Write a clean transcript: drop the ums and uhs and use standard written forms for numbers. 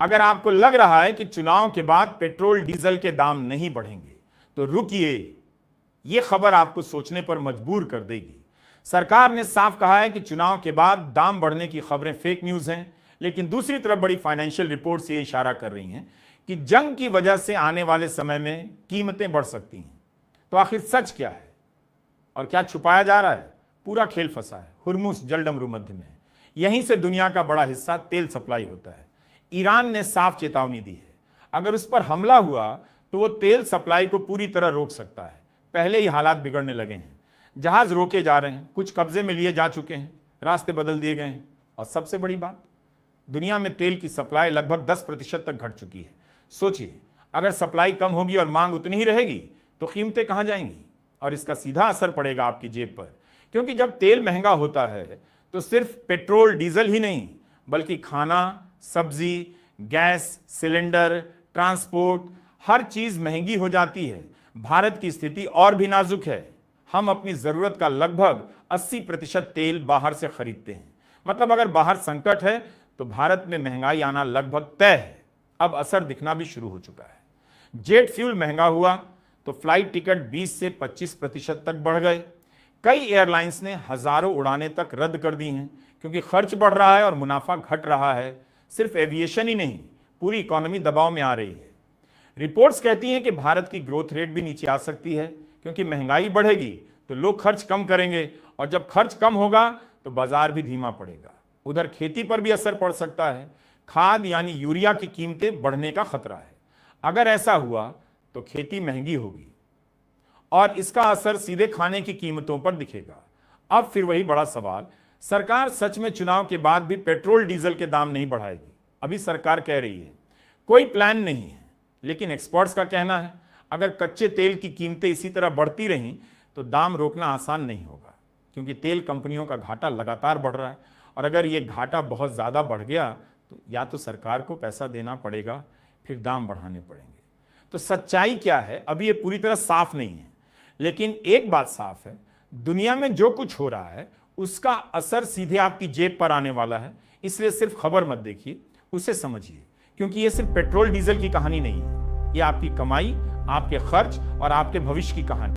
अगर आपको लग रहा है कि चुनाव के बाद पेट्रोल डीजल के दाम नहीं बढ़ेंगे तो रुकिए, यह खबर आपको सोचने पर मजबूर कर देगी। सरकार ने साफ कहा है कि चुनाव के बाद दाम बढ़ने की खबरें फेक न्यूज हैं, लेकिन दूसरी तरफ बड़ी फाइनेंशियल रिपोर्ट्स ये इशारा कर रही हैं कि जंग की वजह से आने वाले समय में कीमतें बढ़ सकती हैं। तो आखिर सच क्या है और क्या छुपाया जा रहा है? पूरा खेल फंसा है हुर्मुज जलडमरू मध्य में। यहीं से दुनिया का बड़ा हिस्सा तेल सप्लाई होता है। ईरान ने साफ चेतावनी दी है, अगर उस पर हमला हुआ तो वो तेल सप्लाई को पूरी तरह रोक सकता है। पहले ही हालात बिगड़ने लगे हैं, जहाज रोके जा रहे हैं, कुछ कब्जे में लिए जा चुके हैं, रास्ते बदल दिए गए हैं और सबसे बड़ी बात, दुनिया में तेल की सप्लाई लगभग 10% तक घट चुकी है। सोचिए, अगर सप्लाई कम होगी और मांग उतनी ही रहेगी तो कीमतें कहां जाएंगी? और इसका सीधा असर पड़ेगा आपकी जेब पर, क्योंकि जब तेल महंगा होता है तो सिर्फ पेट्रोल डीजल ही नहीं बल्कि खाना, सब्जी, गैस सिलेंडर, ट्रांसपोर्ट, हर चीज महंगी हो जाती है। भारत की स्थिति और भी नाजुक है। हम अपनी जरूरत का लगभग 80% तेल बाहर से खरीदते हैं। मतलब अगर बाहर संकट है तो भारत में महंगाई आना लगभग तय है। अब असर दिखना भी शुरू हो चुका है। जेट फ्यूल महंगा हुआ तो फ्लाइट टिकट 20 से 25% तक बढ़ गए। कई एयरलाइंस ने हजारों उड़ानें तक रद्द कर दी हैं, क्योंकि खर्च बढ़ रहा है और मुनाफा घट रहा है। सिर्फ एविएशन ही नहीं, पूरी इकोनॉमी दबाव में आ रही है। रिपोर्ट्स कहती हैं कि भारत की ग्रोथ रेट भी नीचे आ सकती है, क्योंकि महंगाई बढ़ेगी तो लोग खर्च कम करेंगे और जब खर्च कम होगा तो बाजार भी धीमा पड़ेगा। उधर खेती पर भी असर पड़ सकता है। खाद यानी यूरिया की कीमतें बढ़ने का खतरा है। अगर ऐसा हुआ तो खेती महंगी होगी और इसका असर सीधे खाने की कीमतों पर दिखेगा। अब फिर वही बड़ा सवाल, सरकार सच में चुनाव के बाद भी पेट्रोल डीजल के दाम नहीं बढ़ाएगी? अभी सरकार कह रही है कोई प्लान नहीं है, लेकिन एक्सपर्ट्स का कहना है अगर कच्चे तेल की कीमतें इसी तरह बढ़ती रहीं तो दाम रोकना आसान नहीं होगा, क्योंकि तेल कंपनियों का घाटा लगातार बढ़ रहा है और अगर ये घाटा बहुत ज़्यादा बढ़ गया तो या तो सरकार को पैसा देना पड़ेगा, फिर दाम बढ़ाने पड़ेंगे। तो सच्चाई क्या है अभी ये पूरी तरह साफ नहीं है, लेकिन एक बात साफ है, दुनिया में जो कुछ हो रहा है उसका असर सीधे आपकी जेब पर आने वाला है। इसलिए सिर्फ खबर मत देखिए, उसे समझिए, क्योंकि ये सिर्फ पेट्रोल डीजल की कहानी नहीं है, ये आपकी कमाई, आपके खर्च और आपके भविष्य की कहानी।